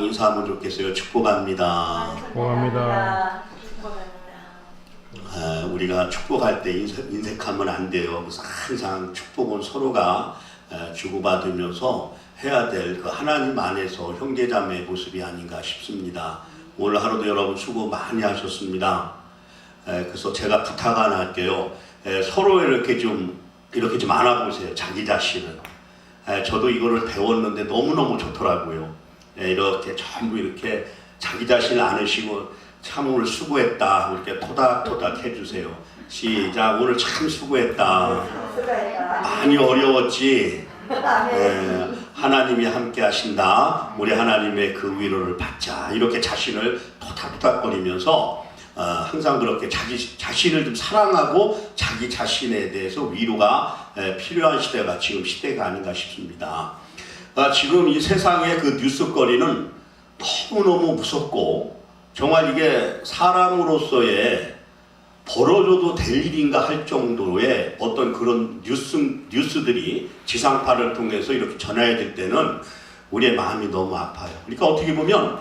인사하면 좋겠어요. 축복합니다. 축복합니다. 우리가 축복할 때 인색하면 안 돼요. 그래서 항상 축복은 서로가 주고받으면서 해야 될 그 하나님 안에서 형제자매의 모습이 아닌가 싶습니다. 오늘 하루도 여러분 수고 많이 하셨습니다. 그래서 제가 부탁 하나 할게요. 서로 이렇게 좀 안아보세요. 자기 자신을. 저도 이거를 배웠는데 너무너무 좋더라고요. 이렇게 전부 이렇게 자기 자신을 안으시고 참 오늘 수고했다 이렇게 토닥토닥 해주세요. 시작. 오늘 참 수고했다. 많이 어려웠지. 하나님이 함께 하신다. 우리 하나님의 그 위로를 받자. 이렇게 자신을 토닥토닥거리면서 항상 그렇게 자기 자신을 좀 사랑하고 자기 자신에 대해서 위로가 필요한 시대가 지금 시대가 아닌가 싶습니다. 지금 이 세상의 그 뉴스거리는 너무너무 무섭고 정말 이게 사람으로서의 벌어져도 될 일인가 할 정도의 어떤 그런 뉴스들이 지상파를 통해서 이렇게 전해질 때는 우리의 마음이 너무 아파요. 그러니까 어떻게 보면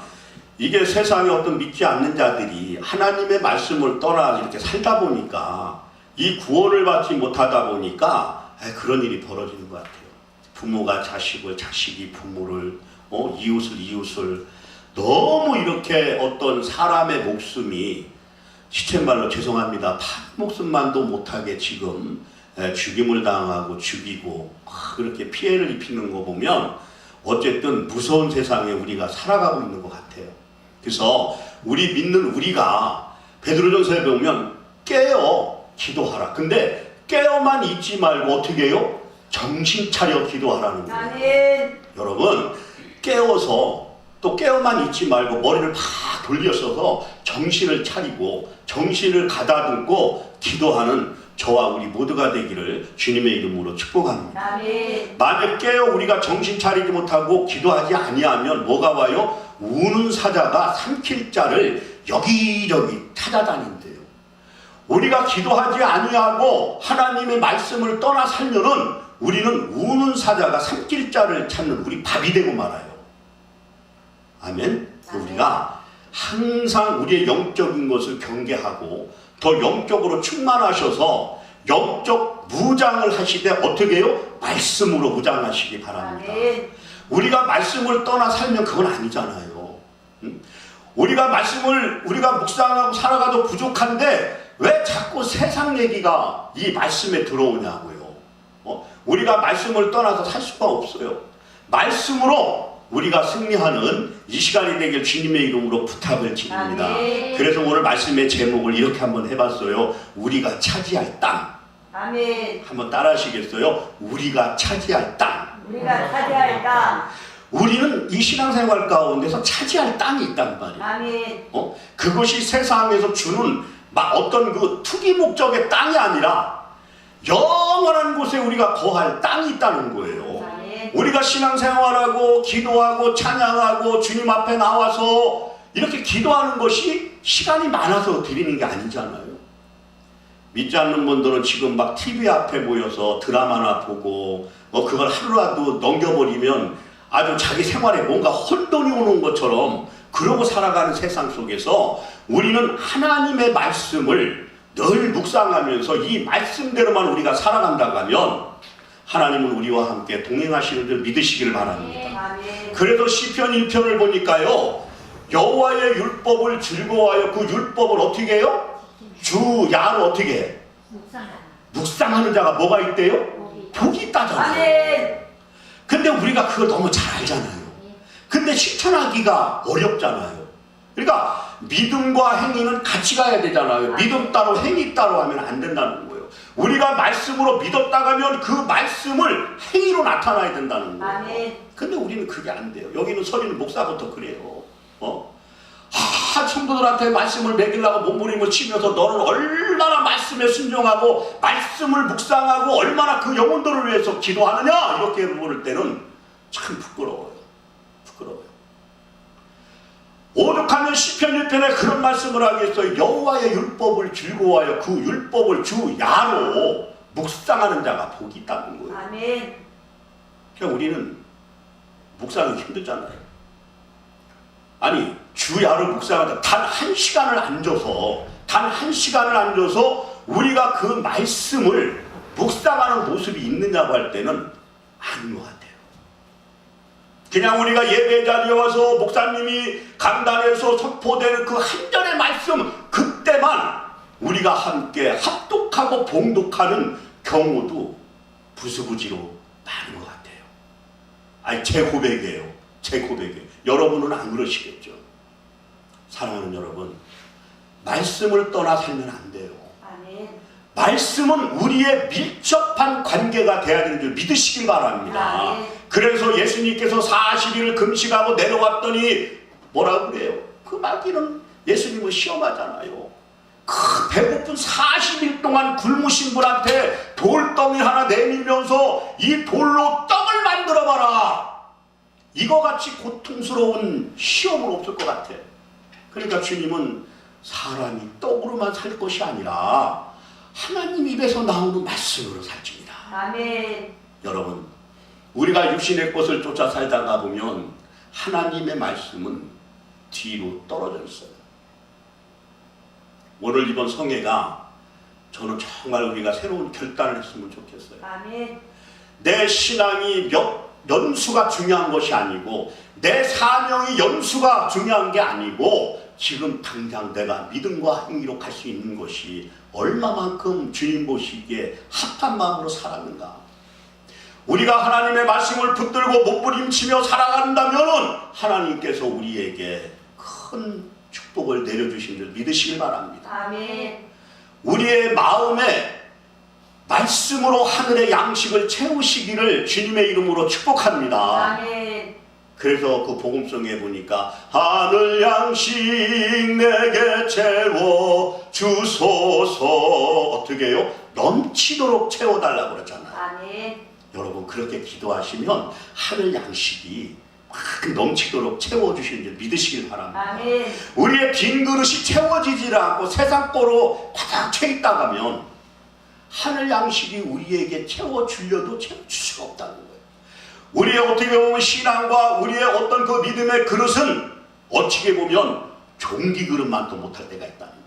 이게 세상에 어떤 믿지 않는 자들이 하나님의 말씀을 떠나 이렇게 살다 보니까 이 구원을 받지 못하다 보니까 그런 일이 벌어지는 것 같아요. 부모가 자식을, 자식이 부모를, 이웃을 너무 이렇게 어떤 사람의 목숨이 시쳇말로 죄송합니다. 목숨만도 못하게 지금 죽임을 당하고 죽이고 그렇게 피해를 입히는 거 보면 어쨌든 무서운 세상에 우리가 살아가고 있는 것 같아요. 그래서 우리 믿는 우리가 베드로전서에 보면 깨어 기도하라. 근데 깨어만 있지 말고 어떻게 해요? 정신 차려 기도하라는 거예요. 아멘. 여러분 깨어서 또 깨어만 있지 말고 머리를 팍 돌려서서 정신을 차리고 정신을 가다듬고 기도하는 저와 우리 모두가 되기를 주님의 이름으로 축복합니다. 아멘. 만약 깨어 우리가 정신 차리지 못하고 기도하지 아니하면 뭐가 와요? 우는 사자가 삼킬 자를 여기저기 찾아다닌대요. 우리가 기도하지 아니하고 하나님의 말씀을 떠나 살면은 우리는 우는 사자가 삼킬 자를 찾는 우리 밥이 되고 말아요. 아멘. 우리가 항상 우리의 영적인 것을 경계하고 더 영적으로 충만하셔서 영적 무장을 하시되 어떻게 해요? 말씀으로 무장하시기 바랍니다. 아멘. 우리가 말씀을 떠나 살면 그건 아니잖아요. 우리가 묵상하고 살아가도 부족한데 왜 자꾸 세상 얘기가 이 말씀에 들어오냐고요. 우리가 말씀을 떠나서 살 수가 없어요. 말씀으로 우리가 승리하는 이 시간이 되길 주님의 이름으로 부탁을 드립니다. 아멘. 그래서 오늘 말씀의 제목을 이렇게 한번 해봤어요. 우리가 차지할 땅. 아멘. 한번 따라 하시겠어요? 우리가 차지할 땅. 우리가 차지할 땅. 우리는 이 신앙생활 가운데서 차지할 땅이 있단 말이에요. 아멘. 그것이 세상에서 주는 어떤 그 투기 목적의 땅이 아니라 영원한 곳에 우리가 거할 땅이 있다는 거예요. 아멘. 우리가 신앙생활하고 기도하고 찬양하고 주님 앞에 나와서 이렇게 기도하는 것이 시간이 많아서 드리는 게 아니잖아요. 믿지 않는 분들은 지금 막 TV 앞에 모여서 드라마나 보고 그걸 하루라도 넘겨버리면 아주 자기 생활에 뭔가 혼돈이 오는 것처럼 그러고 살아가는 세상 속에서 우리는 하나님의 말씀을 늘 묵상하면서 이 말씀대로만 우리가 살아간다고 하면 하나님은 우리와 함께 동행하시는 줄 믿으시길 바랍니다. 그래서 시편 1편을 보니까요, 여호와의 율법을 즐거워하여 그 율법을 어떻게 해요? 주야로 어떻게 해? 묵상하는 자가 뭐가 있대요? 복이 있다잖아요. 근데 우리가 그걸 너무 잘 알잖아요. 근데 실천하기가 어렵잖아요. 그러니까 믿음과 행위는 같이 가야 되잖아요. 믿음 따로 행위 따로 하면 안 된다는 거예요. 우리가 말씀으로 믿었다가 하면 그 말씀을 행위로 나타나야 된다는 거예요. 아멘. 근데 우리는 그게 안 돼요. 여기는 서리는 목사부터 그래요. 성도들한테 말씀을 먹이려고 몸부림을 치면서 너는 얼마나 말씀에 순종하고 말씀을 묵상하고 얼마나 그 영혼들을 위해서 기도하느냐 이렇게 물을 때는 참 부끄러워요. 오죽하면 시편 1편에 그런 말씀을 하겠어요. 여호와의 율법을 즐거워하여 그 율법을 주야로 묵상하는 자가 복이 있다는 거예요. 아멘. 그러니까 우리는 묵상이 힘들잖아요. 아니 주야를 묵상하다 단 한 시간을 앉아서 우리가 그 말씀을 묵상하는 모습이 있느냐고 할 때는 아닌 것 같아요. 그냥 우리가 예배 자리에 와서 목사님이 강단에서 선포되는 그 한 절의 말씀 그때만 우리가 함께 합독하고 봉독하는 경우도 부수부지로 많은 것 같아요. 아니 제 고백이에요. 여러분은 안 그러시겠죠. 사랑하는 여러분, 말씀을 떠나 살면 안 돼요. 아멘. 말씀은 우리의 밀접한 관계가 돼야 되는 줄 믿으시길 바랍니다. 아멘. 그래서 예수님께서 40일을 금식하고 내려왔더니 뭐라고 그래요? 그 마귀는 예수님을 시험하잖아요. 그 배고픈 40일 동안 굶으신 분한테 돌덩이 하나 내밀면서 이 돌로 떡을 만들어봐라. 이거 같이 고통스러운 시험은 없을 것 같아. 그러니까 주님은 사람이 떡으로만 살 것이 아니라 하나님 입에서 나오는 말씀으로 살집니다. 아멘. 여러분, 우리가 육신의 것을 쫓아 살다가 보면 하나님의 말씀은 뒤로 떨어져 있어요. 오늘 이번 성회가 저는 정말 우리가 새로운 결단을 했으면 좋겠어요. 아멘. 내 신앙이 몇 연수가 중요한 것이 아니고 내 사명이 연수가 중요한 게 아니고 지금 당장 내가 믿음과 행위로 갈 수 있는 것이 얼마만큼 주님 보시기에 합한 마음으로 살았는가. 우리가 하나님의 말씀을 붙들고 몸부림치며 살아간다면 하나님께서 우리에게 큰 축복을 내려주신 줄 믿으시길 바랍니다. 아멘. 우리의 마음에 말씀으로 하늘의 양식을 채우시기를 주님의 이름으로 축복합니다. 아멘. 그래서 그 복음성에 보니까 하늘 양식 내게 채워 주소서 어떻게 해요? 넘치도록 채워달라고 그러잖아요. 아멘. 여러분 그렇게 기도하시면 하늘 양식이 막 넘치도록 채워주시는 줄 믿으시길 바랍니다. 아멘. 우리의 빈 그릇이 채워지지 않고 세상 거로 바닥 채 있다가면 하늘 양식이 우리에게 채워주려도 채워줄 수가 없다는 거예요. 우리의 어떻게 보면 신앙과 우리의 어떤 그 믿음의 그릇은 어떻게 보면 종기 그릇만도 못할 때가 있다는 거예요.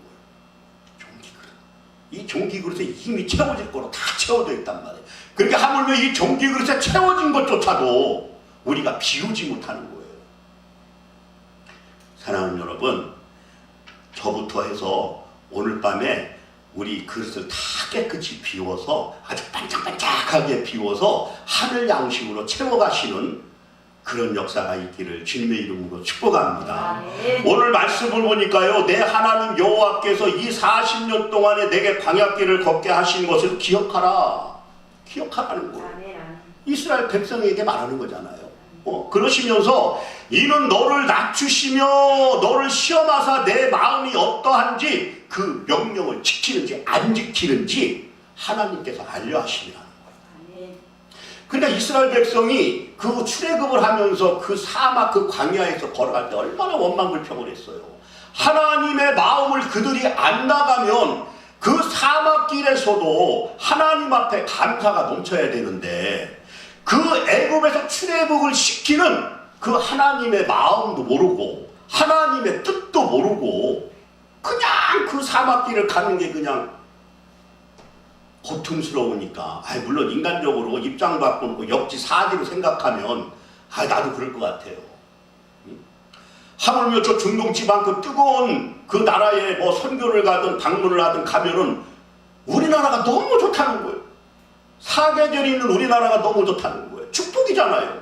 종기 그릇. 이 종기 그릇에 이미 채워질 거로 다 채워져 있단 말이에요. 그러니까 하물며 이 종기 그릇에 채워진 것조차도 우리가 비우지 못하는 거예요. 사랑하는 여러분, 저부터 해서 오늘 밤에 우리 그릇을 다 깨끗이 비워서 아주 반짝반짝하게 비워서 하늘 양식으로 채워가시는 그런 역사가 있기를 주님의 이름으로 축복합니다. 아멘. 오늘 말씀을 보니까요, 내 하나님 여호와께서 이 40년 동안에 내게 광야길을 걷게 하신 것을 기억하라는 거예요. 아멘. 이스라엘 백성에게 말하는 거잖아요. 그러시면서 이는 너를 낮추시며 너를 시험하사 내 마음이 어떠한지 그 명령을 지키는지 안 지키는지 하나님께서 알려 하시리라는 거예요. 아멘. 그러니까 이스라엘 백성이 그 출애굽을 하면서 그 사막 그 광야에서 걸어갈 때 얼마나 원망불평을 했어요. 하나님의 마음을 그들이 안 나가면 그 사막길에서도 하나님 앞에 감사가 넘쳐야 되는데 그 애굽에서 출애굽을 시키는 그 하나님의 마음도 모르고 하나님의 뜻도 모르고 그냥 그 사막길을 가는 게 그냥 고통스러우니까 물론 인간적으로 입장 바꾸고 역지사지로 생각하면 나도 그럴 것 같아요. 하물며 저 중동 지방 그 뜨거운 그 나라에 뭐 선교를 가든 방문을 하든 가면은 우리나라가 너무 좋다는 거예요. 사계절이 있는 우리나라가 너무 좋다는 거예요. 축복이잖아요.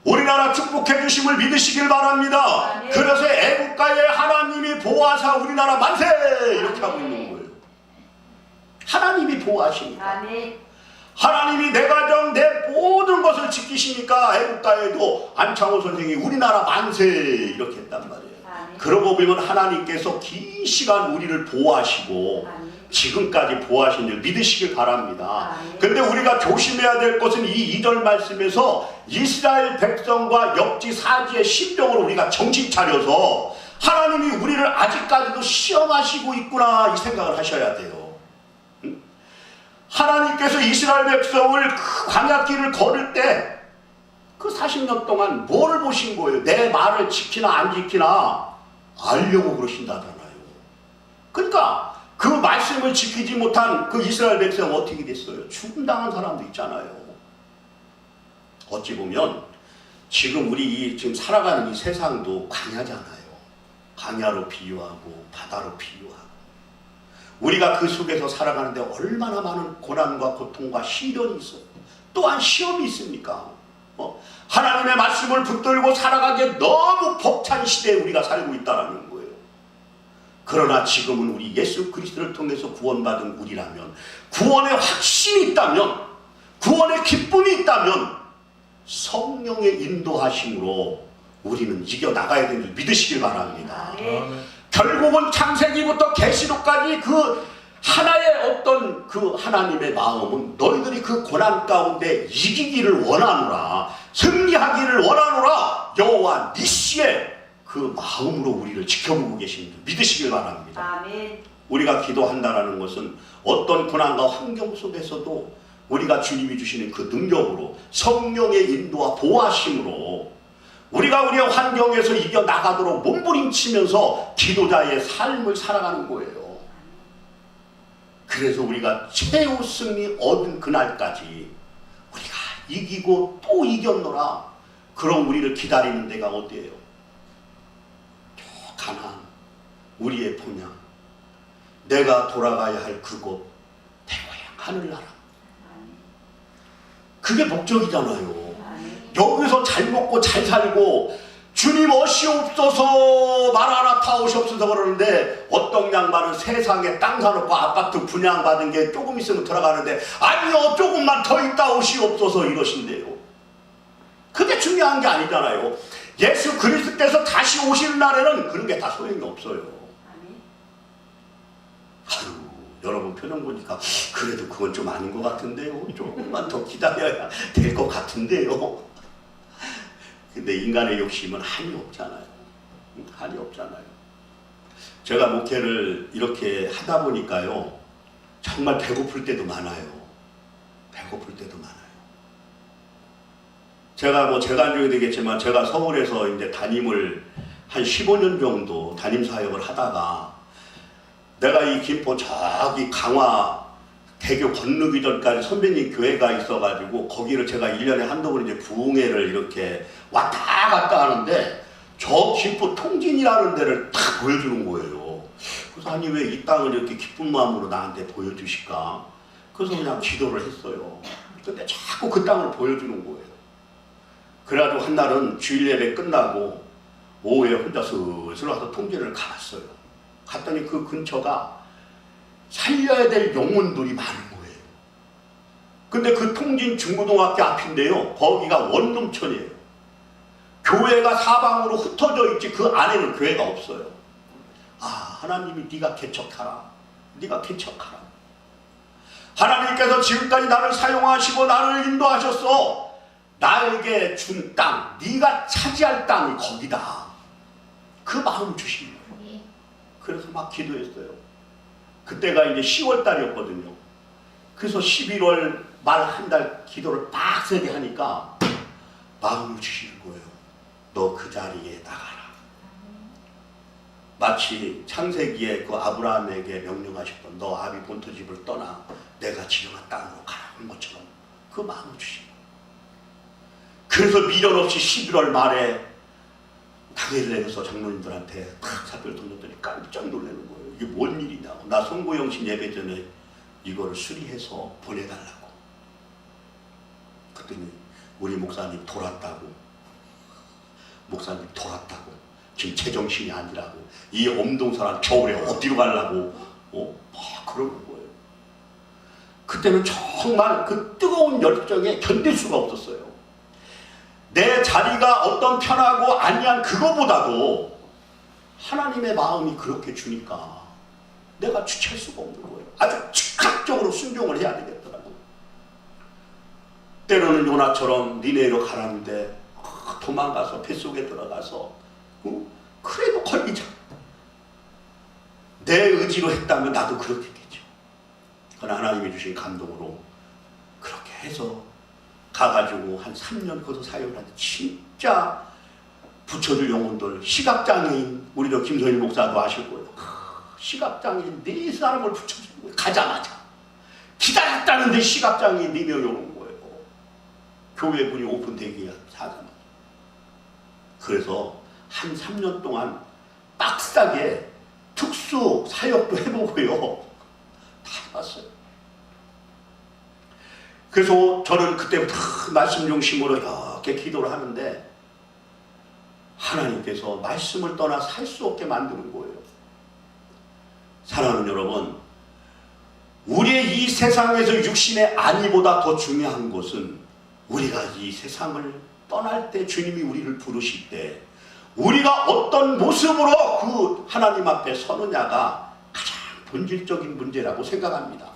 우리나라 축복해 주심을 믿으시길 바랍니다. 아멘. 그래서 애국가에 하나님이 보호하사 우리나라 만세 이렇게 하고 있는 거예요. 하나님이 보호하시니까. 아멘. 하나님이 내 가정 내 모든 것을 지키시니까 애국가에도 안창호 선생이 우리나라 만세 이렇게 했단 말이에요. 아멘. 그러고 보면 하나님께서 긴 시간 우리를 보호하시고 아멘. 지금까지 보호하신 줄 믿으시길 바랍니다. 아멘. 근데 우리가 조심해야 될 것은 이 2절 말씀에서 이스라엘 백성과 역지사지의 심정으로 우리가 정신 차려서 하나님이 우리를 아직까지도 시험하시고 있구나 이 생각을 하셔야 돼요. 하나님께서 이스라엘 백성을 그 광야길을 걸을 때 그 40년 동안 뭐를 보신 거예요? 내 말을 지키나 안 지키나 알려고 그러신다잖아요. 그러니까 그 말씀을 지키지 못한 그 이스라엘 백성은 어떻게 됐어요? 죽음당한 사람도 있잖아요. 어찌 보면 지금 우리 지금 살아가는 이 세상도 광야잖아요. 광야로 비유하고 바다로 비유하고 우리가 그 속에서 살아가는데 얼마나 많은 고난과 고통과 시련이 있어요. 또한 시험이 있습니까? 하나님의 말씀을 붙들고 살아가기에 너무 벅찬 시대에 우리가 살고 있다는 거예요. 그러나 지금은 우리 예수 그리스도를 통해서 구원받은 우리라면, 구원의 확신이 있다면, 구원의 기쁨이 있다면 성령의 인도하심으로 우리는 이겨나가야 되는 줄 믿으시길 바랍니다. 결국은 창세기부터 계시록까지 그 하나의 어떤 그 하나님의 마음은 너희들이 그 고난 가운데 이기기를 원하노라, 승리하기를 원하노라, 여호와 니시의 그 마음으로 우리를 지켜보고 계신 줄 믿으시길 바랍니다. 아멘. 우리가 기도한다는 것은 어떤 고난과 환경 속에서도 우리가 주님이 주시는 그 능력으로 성령의 인도와 보호하심으로 우리가 우리의 환경에서 이겨나가도록 몸부림치면서 기도자의 삶을 살아가는 거예요. 그래서 우리가 최후 승리 얻은 그날까지 우리가 이기고 또 이겼노라. 그럼 우리를 기다리는 데가 어디예요? 저 가나안, 우리의 본향, 내가 돌아가야 할 그곳, 내 고향 하늘나라. 그게 목적이잖아요. 여기서 잘 먹고 잘 살고 주님 어시옵소서 말 하나 타오시옵소서 그러는데 어떤 양반은 세상에 땅 사놓고 아파트 분양받은 게 조금 있으면 들어가는데 아니요 조금만 더 있다 오시옵소서 이러신대요. 그게 중요한 게 아니잖아요. 예수 그리스도께서 다시 오실 날에는 그런 게 다 소용이 없어요. 아유, 여러분 표정 보니까 그래도 그건 좀 아닌 것 같은데요. 조금만 더 기다려야 될 것 같은데요. 근데 인간의 욕심은 한이 없잖아요. 한이 없잖아요. 제가 목회를 이렇게 하다 보니까요, 정말 배고플 때도 많아요. 배고플 때도 많아요. 제가 재간증이 되겠지만 제가 서울에서 이제 담임을 한 15년 정도 담임 사역을 하다가 내가 이 김포 저기 강화 대교 건너기 전까지 선배님 교회가 있어가지고 거기를 제가 1년에 한두 번 이제 부흥회를 이렇게 왔다 갔다 하는데 저 김포 통진이라는 데를 딱 보여주는 거예요. 그래서 아니 왜 이 땅을 이렇게 기쁜 마음으로 나한테 보여주실까? 그래서 그냥 기도를 했어요. 근데 자꾸 그 땅을 보여주는 거예요. 그래가지고 한 날은 주일 예배 끝나고 오후에 혼자 슬슬 와서 통진을 가봤어요. 갔더니 그 근처가 살려야 될 영혼들이 많은 거예요. 근데 그 통진 중고등학교 앞인데요, 거기가 원룸촌이에요. 교회가 사방으로 흩어져 있지 그 안에는 교회가 없어요. 아, 하나님이 네가 개척하라. 네가 개척하라. 하나님께서 지금까지 나를 사용하시고 나를 인도하셨어. 나에게 준 땅, 네가 차지할 땅이 거기다. 그 마음 주신 거예요. 그래서 막 기도했어요. 그때가 이제 10월 달이었거든요. 그래서 11월 말 한 달 기도를 빡세게 하니까 마음을 주시는 거예요. 너 그 자리에 나가라. 마치 창세기에 그 아브라함에게 명령하셨던 너 아비 본토 집을 떠나 내가 지정한 땅으로 가라 한 것처럼 그 마음을 주신 거예요. 그래서 미련 없이 11월 말에 당회를 내려서 장로님들한테 탁 사표를 던졌더니 깜짝 놀라는 거예요. 이게 뭔 일이냐고. 나 송구영신 예배 전에 이거를 수리해서 보내달라고. 그랬더니 우리 목사님 돌았다고. 목사님 돌았다고. 지금 제정신이 아니라고. 이 엄동설한 겨울에 어디로 가려고. 막 그러는 거예요. 그때는 정말 그 뜨거운 열정에 견딜 수가 없었어요. 내 자리가 어떤 편하고 아니한 그거보다도 하나님의 마음이 그렇게 주니까 내가 주체할 수가 없는 거예요. 아주 즉각적으로 순종을 해야 되겠더라고요. 때로는 요나처럼 니네로 가라는데 도망가서 뱃속에 들어가서 그래도 걸리자. 내 의지로 했다면 나도 그렇게 했겠죠. 그러나 하나님이 주신 감동으로 그렇게 해서 가가지고 한 3년 거기서 사역을 하는데 진짜 붙여줄 영혼들, 시각장애인, 우리 저 김선일 목사도 아실 거예요. 시각장애인 4사람을 붙여주는 거예요. 가자마자 기다렸다는데 시각장애인 4명이 오는 거예요. 교회 문이 오픈되기 하자마자. 그래서 한 3년 동안 빡세게 특수 사역도 해보고요. 다 해봤어요. 그래서 저는 그때부터 말씀 중심으로 이렇게 기도를 하는데 하나님께서 말씀을 떠나 살 수 없게 만드는 거예요. 사랑하는 여러분, 우리의 이 세상에서 육신의 안위보다 더 중요한 것은 우리가 이 세상을 떠날 때 주님이 우리를 부르실 때 우리가 어떤 모습으로 그 하나님 앞에 서느냐가 가장 본질적인 문제라고 생각합니다.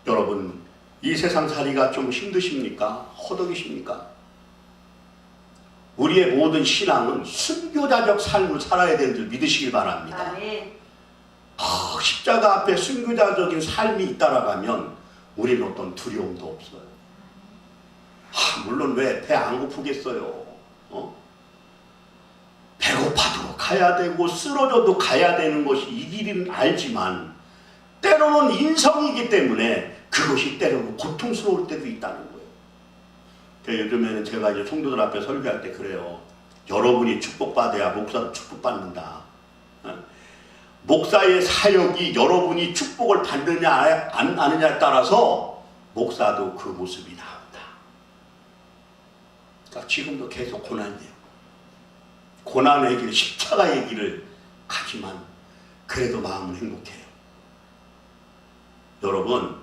여러분, 이 세상 살이가 좀 힘드십니까? 허덕이십니까? 우리의 모든 신앙은 순교자적 삶을 살아야 되는 줄 믿으시길 바랍니다. 십자가 앞에 순교자적인 삶이 있다라고 하면 우리는 어떤 두려움도 없어요. 물론 왜 배 안 고프겠어요? 배고파도 가야 되고 쓰러져도 가야 되는 것이 이 길은 알지만 때로는 인성이기 때문에 그것이 때로는 고통스러울 때도 있다는 거예요. 요즘에는 제가 이제 성도들 앞에 설교할 때 그래요. 여러분이 축복받아야 목사도 축복받는다. 목사의 사역이 여러분이 축복을 받느냐 안 하느냐에 따라서 목사도 그 모습이 나온다. 그러니까 지금도 계속 고난이에요. 고난의 길, 십자가의 길을 가지만 그래도 마음은 행복해요. 여러분,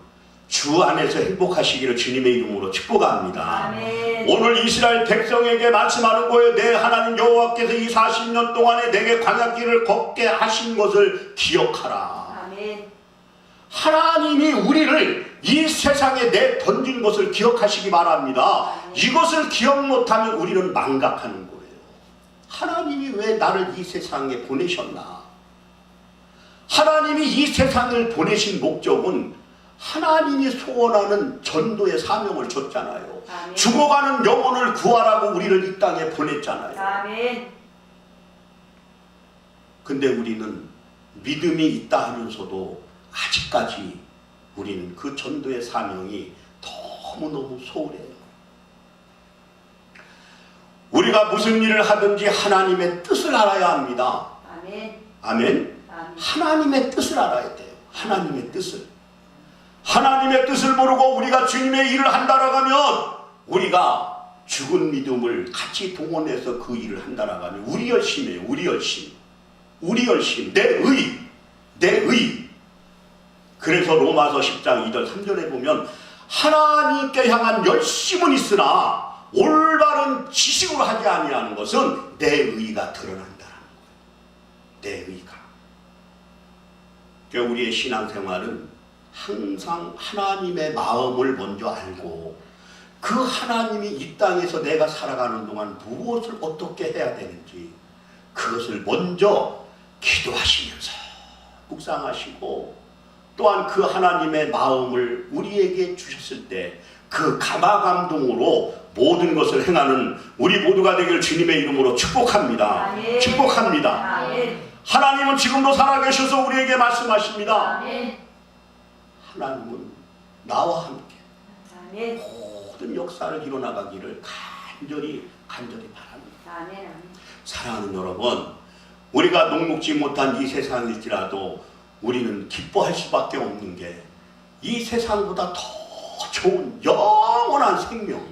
주 안에서 행복하시기를 주님의 이름으로 축복합니다. 아멘. 오늘 이스라엘 백성에게 말씀하는 거예요. 내 하나님 여호와께서 이 40년 동안에 내게 광야길을 걷게 하신 것을 기억하라. 아멘. 하나님이 우리를 이 세상에 내던진 것을 기억하시기 바랍니다. 아멘. 이것을 기억 못하면 우리는 망각하는 거예요. 하나님이 왜 나를 이 세상에 보내셨나? 하나님이 이 세상을 보내신 목적은 하나님이 소원하는 전도의 사명을 줬잖아요. 아멘. 죽어가는 영혼을 구하라고 우리를 이 땅에 보냈잖아요. 아멘. 근데 우리는 믿음이 있다 하면서도 아직까지 우리는 그 전도의 사명이 너무너무 소홀해요. 우리가 무슨 일을 하든지 하나님의 뜻을 알아야 합니다. 아멘. 아멘. 아멘. 하나님의 뜻을 알아야 돼요. 하나님의 뜻을. 하나님의 뜻을 모르고 우리가 주님의 일을 한다라고 하면 우리가 죽은 믿음을 같이 동원해서 그 일을 한다라고 하면 우리 열심이에요. 우리 열심. 우리 열심. 내 의. 그래서 로마서 10장 2절 3절에 보면 하나님께 향한 열심은 있으나 올바른 지식으로 하지 아니하는 것은 내 의가 드러난다는 거예요. 내 의가. 그러니까 우리의 신앙생활은 항상 하나님의 마음을 먼저 알고 그 하나님이 이 땅에서 내가 살아가는 동안 무엇을 어떻게 해야 되는지 그것을 먼저 기도하시면서 묵상하시고 또한 그 하나님의 마음을 우리에게 주셨을 때 그 감화감동으로 모든 것을 행하는 우리 모두가 되길 주님의 이름으로 축복합니다. 아멘. 축복합니다. 아멘. 하나님은 지금도 살아계셔서 우리에게 말씀하십니다. 아멘. 하나님은 나와 함께 아멘. 모든 역사를 이뤄나가기를 간절히 바랍니다. 아멘. 사랑하는 여러분, 우리가 녹록지 못한 이 세상일지라도 우리는 기뻐할 수밖에 없는 게 이 세상보다 더 좋은 영원한 생명,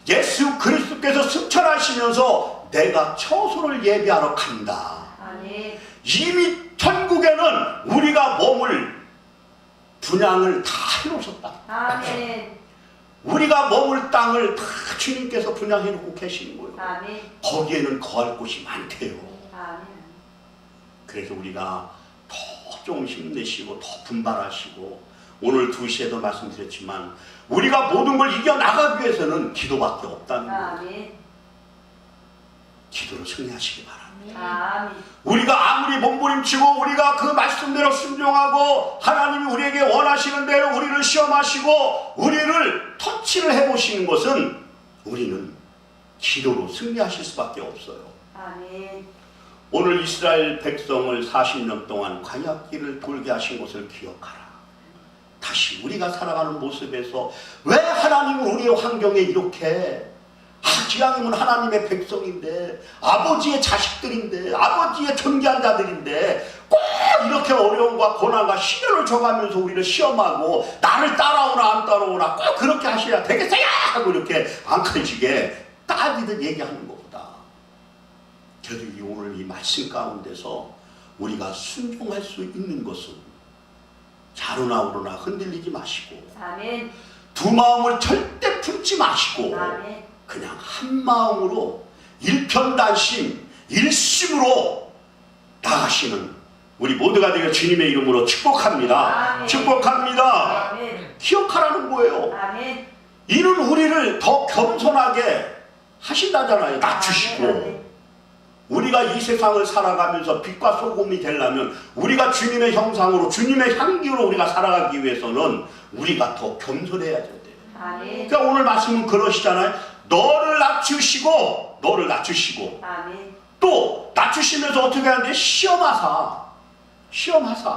예수 그리스도께서 승천하시면서 내가 처소를 예비하러 간다. 아멘. 이미 천국에는 우리가 몸을 분양을 다 해놓으셨다. 아멘. 우리가 머물 땅을 다 주님께서 분양해놓고 계시는 거예요. 아멘. 거기에는 거할 곳이 많대요. 아멘. 그래서 우리가 더 좀 힘내시고 더 분발하시고 오늘 2시에도 말씀드렸지만 우리가 모든 걸 이겨나가기 위해서는 기도밖에 없다는 거예요. 아멘. 기도로 승리하시기 바랍니다. 아멘. 우리가 아무리 몸부림치고 우리가 그 말씀대로 순종하고 하나님이 우리에게 원하시는 대로 우리를 시험하시고 우리를 터치를 해보시는 것은 우리는 기도로 승리하실 수밖에 없어요. 아멘. 오늘 이스라엘 백성을 40년 동안 광야길을 돌게 하신 것을 기억하라. 다시 우리가 살아가는 모습에서 왜 하나님은 우리의 환경에 이렇게 기왕이면 하나님의 백성인데 아버지의 자식들인데 아버지의 존귀한 자들인데 꼭 이렇게 어려움과 고난과 시련을 줘가면서 우리를 시험하고 나를 따라오나 안 따라오나 꼭 그렇게 하셔야 되겠어요 하고 이렇게 앙칼지게 따지듯 얘기하는 것보다 그래도 오늘 이 말씀 가운데서 우리가 순종할 수 있는 것은 좌로나 우로나 흔들리지 마시고 아멘. 두 마음을 절대 품지 마시고 아멘. 그냥 한 마음으로 일편단심 일심으로 나가시는 우리 모두가 되어 주님의 이름으로 축복합니다. 아멘. 축복합니다. 아멘. 기억하라는 거예요. 아멘. 이는 우리를 더 겸손하게 하신다잖아요. 아멘. 낮추시고 우리가 이 세상을 살아가면서 빛과 소금이 되려면 우리가 주님의 형상으로 주님의 향기로 우리가 살아가기 위해서는 우리가 더 겸손해야 돼요. 아멘. 그러니까 오늘 말씀은 그러시잖아요. 너를 낮추시고 아멘. 또 낮추시면서 어떻게 하는데 시험하사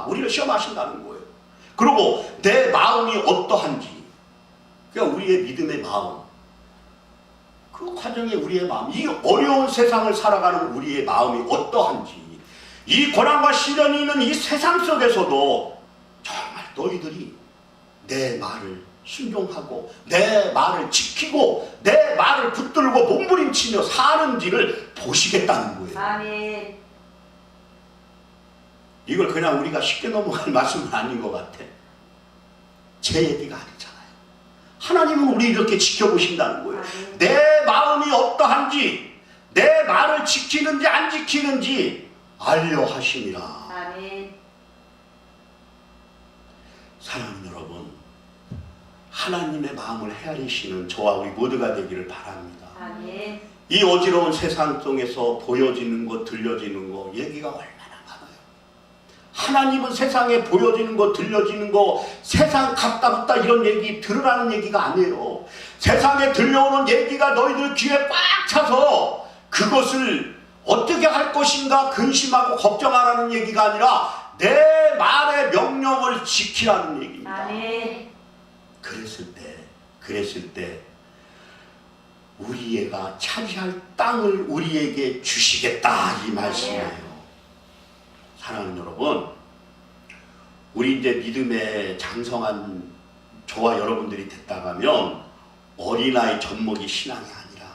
우리를 시험하신다는 거예요. 그리고 내 마음이 어떠한지 그러니까 우리의 믿음의 마음 그 과정에 우리의 마음 이 어려운 세상을 살아가는 우리의 마음이 어떠한지 이 고난과 시련이 있는 이 세상 속에서도 정말 너희들이 내 말을 순종하고 내 말을 지키고 내 말을 붙들고 몸부림치며 사는지를 보시겠다는 거예요. 아멘. 이걸 그냥 우리가 쉽게 넘어갈 말씀은 아닌 것 같아. 제 얘기가 아니잖아요. 하나님은 우리 이렇게 지켜보신다는 거예요. 아멘. 내 마음이 어떠한지 내 말을 지키는지 안 지키는지 알려 하심이라. 아멘. 사랑하는 여러분, 하나님의 마음을 헤아리시는 저와 우리 모두가 되기를 바랍니다. 아멘. 이 어지러운 세상 속에서 보여지는 것, 들려지는 것, 얘기가 얼마나 많아요. 하나님은 세상에 보여지는 것, 들려지는 것, 세상 갔다 붙다 이런 얘기 들으라는 얘기가 아니에요. 세상에 들려오는 얘기가 너희들 귀에 꽉 차서 그것을 어떻게 할 것인가 근심하고 걱정하라는 얘기가 아니라 내 말의 명령을 지키라는 얘기입니다. 아멘. 그랬을 때 우리가 차지할 땅을 우리에게 주시겠다 이 말씀이에요. 사랑하는 여러분, 우리 이제 믿음에 장성한 저와 여러분들이 됐다가면 어린아이 젖먹이 신앙이 아니라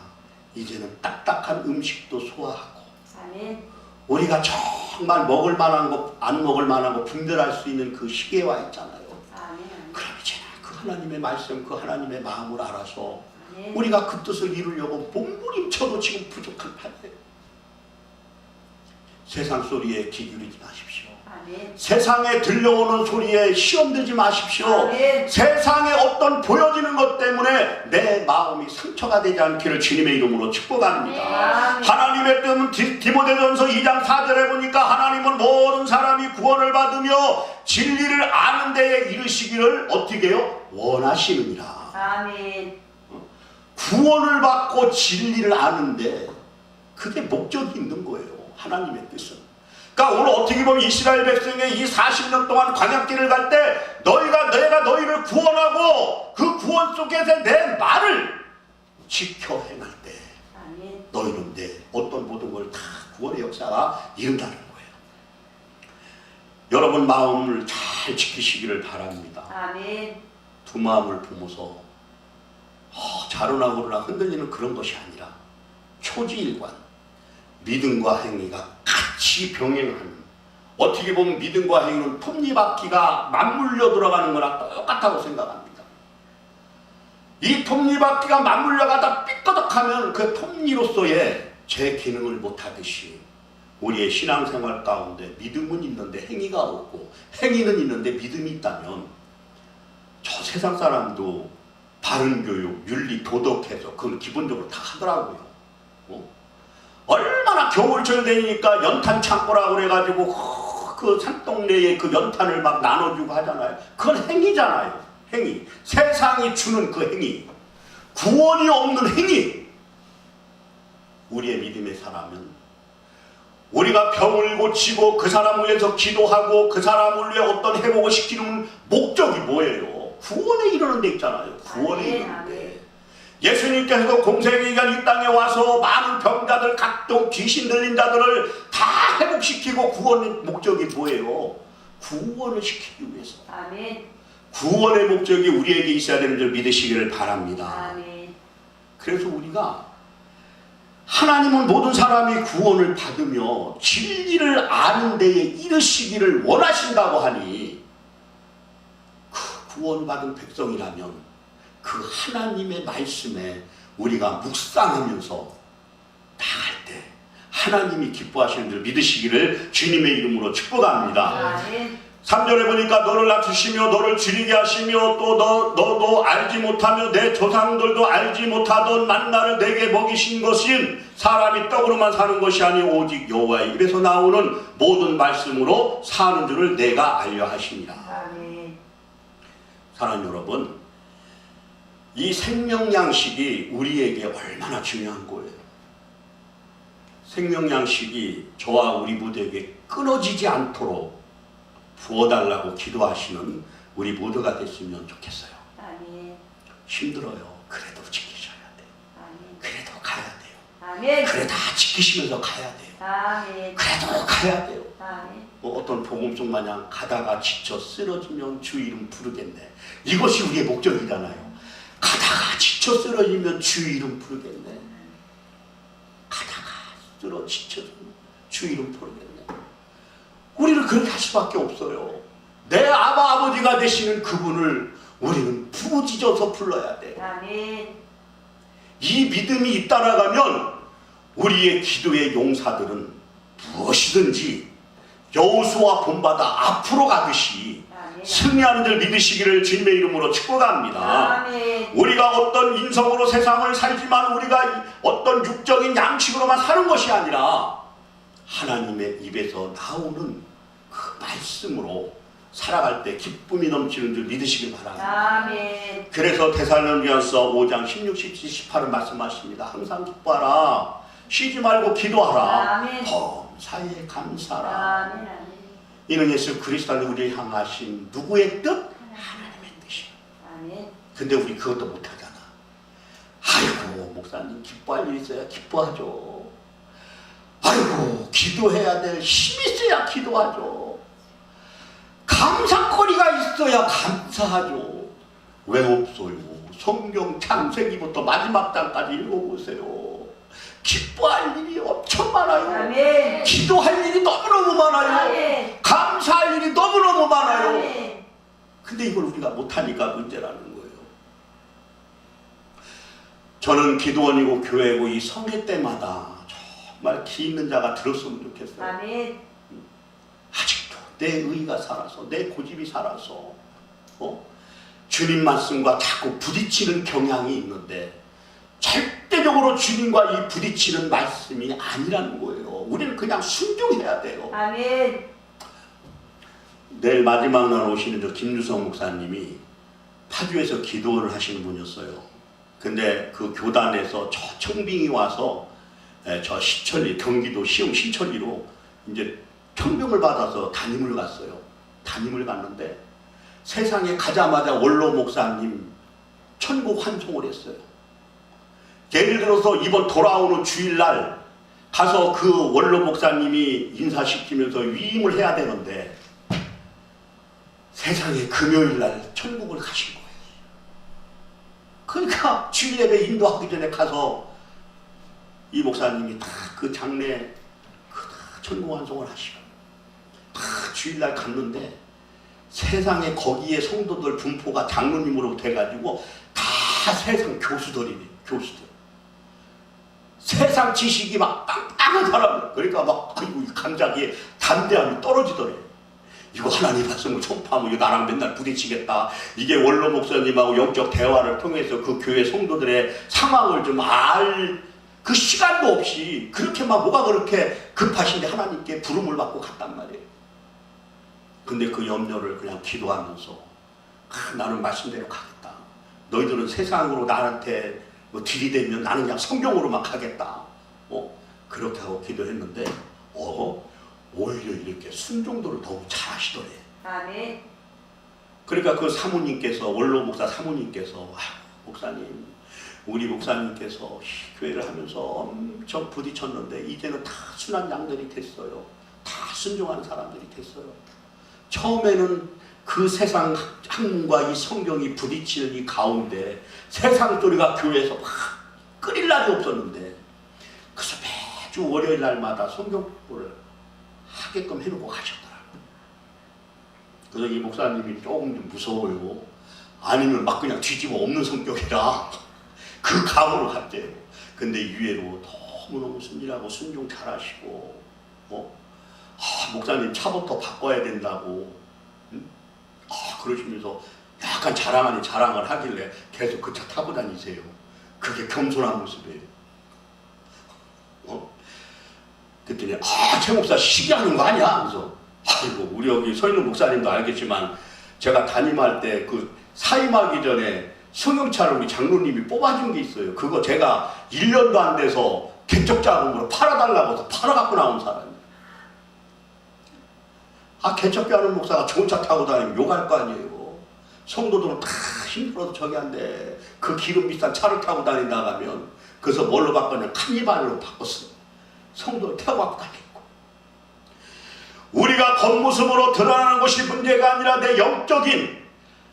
이제는 딱딱한 음식도 소화하고 아멘. 우리가 정말 먹을 만한 거 안 먹을 만한 거 분별할 수 있는 그 시기에 와 있잖아요. 아멘. 그럼 이제는 그 하나님의 말씀, 그 하나님의 마음을 알아서 아멘. 우리가 그 뜻을 이루려고 몸부림쳐도 지금 부족한 판이에요. 세상 소리에 귀 기울이지 마십시오. 아멘. 세상에 들려오는 소리에 시험들지 마십시오. 아멘. 세상에 어떤 보여지는 것 때문에 내 마음이 상처가 되지 않기를 주님의 이름으로 축복합니다. 아멘. 하나님의 뜻은 디모데전서 2장 4절에 보니까 하나님은 모든 사람이 구원을 받으며 진리를 아는 데에 이르시기를 어떻게 해요? 원하시느니라. 아멘. 구원을 받고 진리를 아는데 그게 목적이 있는 거예요. 하나님의 뜻은. 그러니까 오늘 어떻게 보면 이스라엘 백성의 이 40년 동안 광야길을 갈 때 내가 너희를 구원하고 그 구원 속에서 내 말을 지켜 행할 때 아멘. 너희는 내 어떤 모든 걸 다 구원의 역사가 이룬다는 거예요. 여러분 마음을 잘 지키시기를 바랍니다. 아멘. 두 마음을 품어서 좌로나 우로나 흔들리는 그런 것이 아니라 초지일관 믿음과 행위가 같이 병행하는, 어떻게 보면 믿음과 행위는 톱니바퀴가 맞물려 들어가는 거랑 똑같다고 생각합니다. 이 톱니바퀴가 맞물려 가다 삐끄덕하면 그 톱니로서의 제 기능을 못하듯이 우리의 신앙생활 가운데 믿음은 있는데 행위가 없고 행위는 있는데 믿음이 있다면 저 세상 사람도 바른 교육, 윤리, 도덕해서 그걸 기본적으로 다 하더라고요. 얼마나 막 겨울철 되니까 연탄 창고라고 그래가지고 그 산동네에 그 연탄을 막 나눠주고 하잖아요. 그건 행위잖아요. 행위. 세상이 주는 그 행위. 구원이 없는 행위. 우리의 믿음의 사람은 우리가 병을 고치고 그 사람을 위해서 기도하고 그 사람을 위해 어떤 회복을 시키는 목적이 뭐예요? 구원에 이르는 데 있잖아요. 구원에 이르는 데. 예수님께서도 공생애기간 이 땅에 와서 많은 병자들, 각종 귀신 들린 자들을 다 회복시키고 구원의 목적이 뭐예요? 구원을 시키기 위해서. 아멘. 구원의 목적이 우리에게 있어야 되는 줄 믿으시기를 바랍니다. 아멘. 그래서 우리가 하나님은 모든 사람이 구원을 받으며 진리를 아는 데에 이르시기를 원하신다고 하니 그 구원받은 백성이라면 그 하나님의 말씀에 우리가 묵상하면서 나갈 때 하나님이 기뻐하시는 줄 믿으시기를 주님의 이름으로 축복합니다. 아멘. 3절에 보니까 너를 낮추시며 너를 줄이게 하시며 또 너도 알지 못하며 내 조상들도 알지 못하던 만나를 내게 먹이신 것은 사람이 떡으로만 사는 것이 아니 오직 여호와의 입에서 나오는 모든 말씀으로 사는 줄을 내가 알려 하시니라. 아멘. 사랑하는 여러분, 이 생명양식이 우리에게 얼마나 중요한 거예요. 생명양식이 저와 우리 모두에게 끊어지지 않도록 부어달라고 기도하시는 우리 모두가 됐으면 좋겠어요. 아멘. 힘들어요. 그래도 지키셔야 돼요. 아멘. 그래도 가야 돼요. 아멘. 그래 다 지키시면서 가야 돼요. 아멘. 그래도 가야 돼요. 아멘. 어떤 복음속 마냥 가다가 지쳐 쓰러지면 주 이름 부르겠네. 이것이 우리의 목적이잖아요. 가다가 지쳐 쓰러지면 주 이름 부르겠네. 가다가 지쳐서 주 이름 부르겠네. 우리는 그렇게 할 수밖에 없어요. 내 아버지가 되시는 그분을 우리는 부르짖어서 불러야 돼. 아멘. 이 믿음이 잇따라가면 우리의 기도의 용사들은 무엇이든지 여호수아 본받아 앞으로 가듯이 아멘. 승리하는 줄 믿으시기를 주님의 이름으로 축복합니다. 아멘. 우리가 어떤 인성으로 세상을 살지만 우리가 어떤 육적인 양식으로만 사는 것이 아니라 하나님의 입에서 나오는 그 말씀으로 살아갈 때 기쁨이 넘치는 줄 믿으시길 바랍니다. 아멘. 그래서 데살로니가서 5장 16, 17, 18을 말씀하십니다. 항상 기뻐하라. 쉬지 말고 기도하라. 아멘. 범사에 감사하라. 아멘. 아멘. 이는 예수 그리스도를 우리를 향하신 누구의 뜻? 하나님의 뜻이야. 아멘. 근데 우리 그것도 못하잖아. 아이고 목사님 기뻐할 일 있어야 기뻐하죠. 아이고 기도해야 될 힘이 있어야 기도하죠. 감사거리가 있어야 감사하죠. 왜 없어요? 성경 창세기부터 마지막 장까지 읽어보세요. 기뻐할 일이 엄청 많아요. 아멘. 기도할 일이 너무너무 많아요. 아멘. 감사할 일이 너무너무 많아요. 아멘. 근데 이걸 우리가 못하니까 문제라는 거예요. 저는 기도원이고 교회고 이 성회 때마다 정말 기 있는 자가 들었으면 좋겠어요. 아멘. 아직도 내 의가 살아서 내 고집이 살아서 주님 말씀과 자꾸 부딪히는 경향이 있는데 절대적으로 주님과 이 부딪히는 말씀이 아니라는 거예요. 우리는 그냥 순종해야 돼요. 아멘. 내일 마지막 날 오시는 저 김유성 목사님이 파주에서 기도를 하시는 분이었어요. 근데 그 교단에서 저 청빙이 와서 저 시천리 경기도 시흥 신천리로 이제 청병을 받아서 담임을 갔어요. 담임을 갔는데 세상에 가자마자 원로 목사님 천국 환송을 했어요. 예를 들어서 이번 돌아오는 주일날 가서 그 원로 목사님이 인사시키면서 위임을 해야 되는데 세상에 금요일날 천국을 가신 거예요. 그러니까 주일 예배 인도하기 전에 가서 이 목사님이 다 그 장례 다 천국 환송을 하시고 다 주일날 갔는데 세상에 거기에 성도들 분포가 장로님으로 돼가지고 다 세상 교수들이네. 교수들. 세상 지식이 막 빵빵한 사람들. 그러니까 막 아이고 감자기에 담대함이 떨어지더래. 이거 하나님 말씀을 전파하면 이거 나랑 맨날 부딪히겠다. 이게 원로 목사님하고 영적 대화를 통해서 그 교회 성도들의 상황을 좀 알 그 시간도 없이 그렇게 막 뭐가 그렇게 급하신데 하나님께 부름을 받고 갔단 말이에요. 근데 그 염려를 그냥 기도하면서 나는 말씀대로 가겠다. 너희들은 세상으로 나한테 뭐 들이대면 나는 그냥 성경으로만 가겠다. 그렇게 하고 기도했는데 오히려 이렇게 순종도를 더욱 잘하시더래. 아멘. 그러니까 그 사모님께서, 원로 목사 사모님께서, 목사님, 우리 목사님께서 교회를 하면서 엄청 부딪혔는데 이제는 다 순한 양들이 됐어요. 다 순종하는 사람들이 됐어요. 처음에는 그 세상 학문과 이 성경이 부딪히는 이 가운데 세상 소리가 교회에서 막 끓일 날이 없었는데, 그래서 매주 월요일 날마다 성경 공부를 하게끔 해놓고 가셨더라고요. 그래서 이 목사님이 조금 좀 무서워요. 아니면 막 그냥 뒤집어 엎는 성격이라 그 감으로 갔대요. 근데 이외로 너무너무 순진하고 순종 잘하시고, 목사님 차부터 바꿔야 된다고, 그러시면서 약간 자랑 아닌 자랑을 하길래 계속 그 차 타고 다니세요. 그게 겸손한 모습이에요. 그랬더니 최 목사 시기하는 거 아니야? 그래서 아이고, 우리 여기 서 있는 목사님도 알겠지만 제가 담임할 때 그 사임하기 전에 승용차를 우리 장로님이 뽑아준 게 있어요. 그거 제가 1년도 안 돼서 개척 자금으로 팔아달라고 해서 팔아갖고 나온 사람이에요. 개척교 하는 목사가 좋은 차 타고 다니면 욕할 거 아니에요. 성도들은 다 힘들어서 저기 한데 그 기름 비싼 차를 타고 다닌다 하면, 그래서 뭘로 바꿨냐? 카니발로 바꿨어요. 성도를 태워갖고 다니고. 우리가 겉모습으로 드러나는 것이 문제가 아니라 내 영적인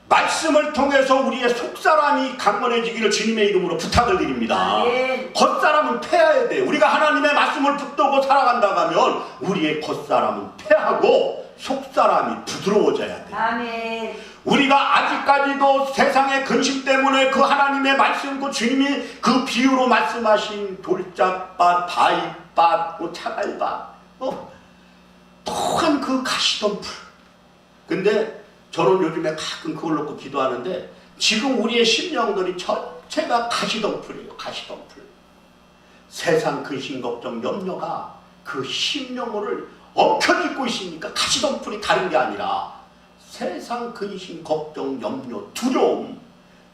말씀을 통해서 우리의 속사람이 강건해지기를 주님의 이름으로 부탁을 드립니다. 아멘. 겉사람은 패해야 돼. 우리가 하나님의 말씀을 붙들고 살아간다고 하면 우리의 겉사람은 패하고 속사람이 부드러워져야 돼. 아멘. 우리가 아직까지도 세상의 근심 때문에 그 하나님의 말씀, 그 주님이 그 비유로 말씀하신 돌짝밭, 바위밭, 차갈밭, 또한 그 가시덤불. 근데 저는 요즘에 가끔 그걸 놓고 기도하는데, 지금 우리의 심령들이 전체가 가시덤불이에요. 가시덤불. 세상 근심 걱정 염려가 그 심령을 엉켜쥐고 있으니까 가시덤불이 다른 게 아니라 세상 근심 걱정 염려 두려움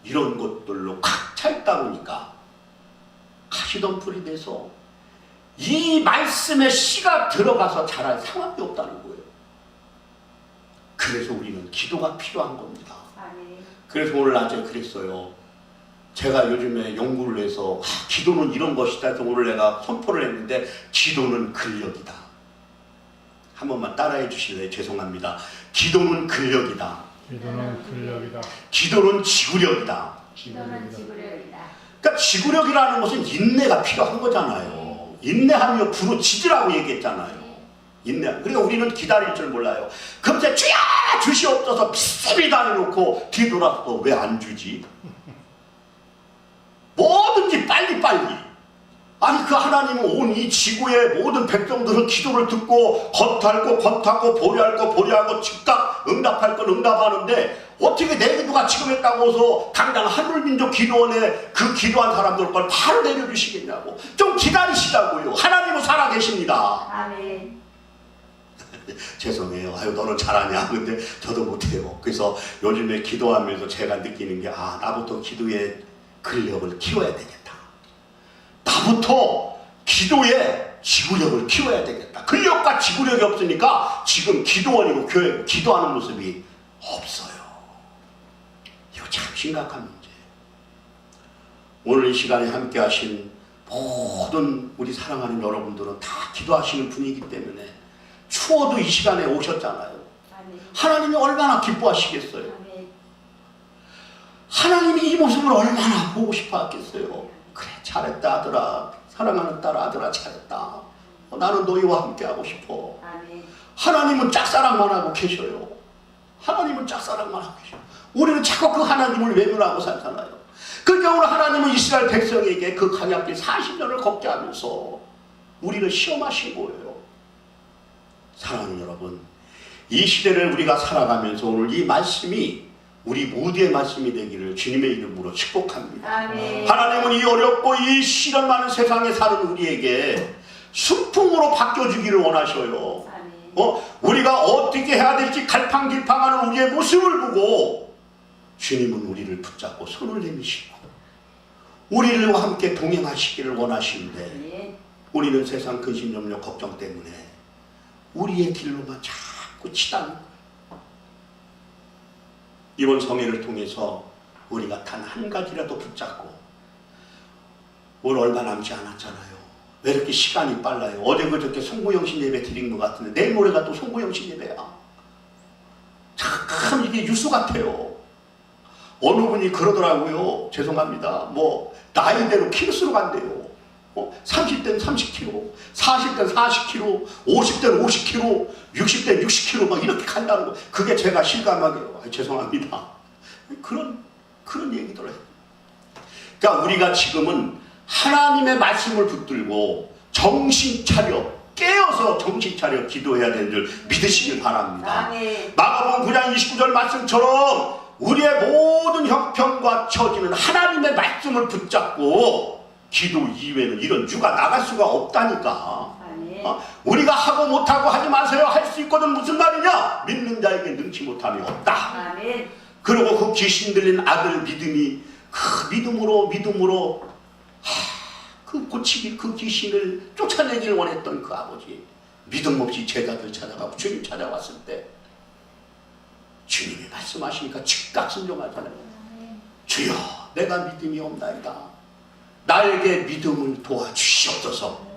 이런 것들로 꽉 차 있다 보니까 가시덤불이 돼서 이 말씀의 씨가 들어가서 자랄 상황이 없다는 거예요. 그래서 우리는 기도가 필요한 겁니다. 아멘. 그래서 오늘 낮에 그랬어요. 제가 요즘에 연구를 해서 기도는 이런 것이다 해서 오늘 내가 선포를 했는데, 기도는 근력이다. 한 번만 따라해 주실래요? 죄송합니다. 기도는 근력이다. 기도는 근력이다. 기도는 지구력이다. 기도는 지구력이다. 그러니까 지구력이라는 것은 인내가 필요한 거잖아요. 인내하며 부르짖으라고 얘기했잖아요. 인내. 그러니까 우리는 기다릴 줄 몰라요. 금세 주야 주시옵소서 비습니다 해놓고 뒤돌아서 왜 안 주지? 뭐든지 빨리빨리. 아니 그 하나님은 온 이 지구의 모든 백성들은 기도를 듣고 겉하고 보리하고 즉각 응답할 건 응답하는데, 어떻게 내 기도가 지금 했다고 해서 당장 하늘민족 기도원에 그 기도한 사람들 걸 바로 내려주시겠냐고. 좀 기다리시라고요. 하나님은 살아계십니다. 아멘. 죄송해요. 아유 너는 잘하냐. 근데 저도 못해요. 그래서 요즘에 기도하면서 제가 느끼는 게, 나부터 기도의 근력을 키워야 되겠다. 나부터 기도의 지구력을 키워야 되겠다. 근력과 지구력이 없으니까 지금 기도원이고 교회고 기도하는 모습이 없어요. 이거 참 심각한 문제예요. 오늘 이 시간에 함께 하신 모든 우리 사랑하는 여러분들은 다 기도하시는 분이기 때문에 추워도 이 시간에 오셨잖아요. 아멘. 하나님이 얼마나 기뻐하시겠어요. 아멘. 하나님이 이 모습을 얼마나 보고 싶어 하겠어요. 그래 잘했다 아들아, 사랑하는 딸 아들아 잘했다. 나는 너희와 함께하고 싶어. 아멘. 하나님은 짝사랑만 하고 계셔요. 하나님은 짝사랑만 하고 계셔요. 우리는 자꾸 그 하나님을 외면하고 살잖아요. 그러니까 오늘 하나님은 이스라엘 백성에게 그 광야길 40년을 걷게 하면서 우리를 시험하신 거예요. 사랑하는 여러분, 이 시대를 우리가 살아가면서 오늘 이 말씀이 우리 모두의 말씀이 되기를 주님의 이름으로 축복합니다. 아멘. 하나님은 이 어렵고 이 시련 많은 세상에 사는 우리에게 순풍으로 바뀌어주기를 원하셔요. 아멘. 우리가 어떻게 해야 될지 갈팡질팡하는 우리의 모습을 보고 주님은 우리를 붙잡고 손을 내미시고 우리와 함께 동행하시기를 원하시는데 아멘. 우리는 세상 근심 염려 걱정 때문에 우리의 길로만 자꾸 치닫는 거예요. 이번 성회를 통해서 우리가 단 한 가지라도 붙잡고 올 얼마 남지 않았잖아요. 왜 이렇게 시간이 빨라요? 어제 그저께 송구영신 예배 드린 것 같은데 내일 모레가 또 송구영신 예배야. 참 이게 유수 같아요. 어느 분이 그러더라고요. 죄송합니다. 나이대로 키로수로 간대요. 30대는 30kg, 40대는 40kg, 50대는 50kg, 60대는 60kg 막 이렇게 간다는 거. 그게 제가 실감하게요. 죄송합니다. 그런 얘기더래요. 그러니까 우리가 지금은 하나님의 말씀을 붙들고 정신 차려 깨어서 정신 차려 기도해야 되는 줄 믿으시길 바랍니다. 아멘. 마가복음 9장 29절 말씀처럼 우리의 모든 형편과 처지는 하나님의 말씀을 붙잡고 기도 이외에는 이런 유가 나갈 수가 없다니까. 아멘. 우리가 하고 못하고 하지 마세요. 할 수 있거든 무슨 말이냐? 믿는 자에게 능치 못함이 없다. 아멘. 그리고 그 귀신 들린 아들 믿음이 그 믿음으로 그 귀신을 쫓아내기를 원했던 그 아버지 믿음 없이 제자들 찾아가고 주님 찾아왔을 때 주님이 말씀하시니까 즉각 순종하잖아요. 주여 내가 믿음이 없나이다. 나에게 믿음을 도와주시옵소서.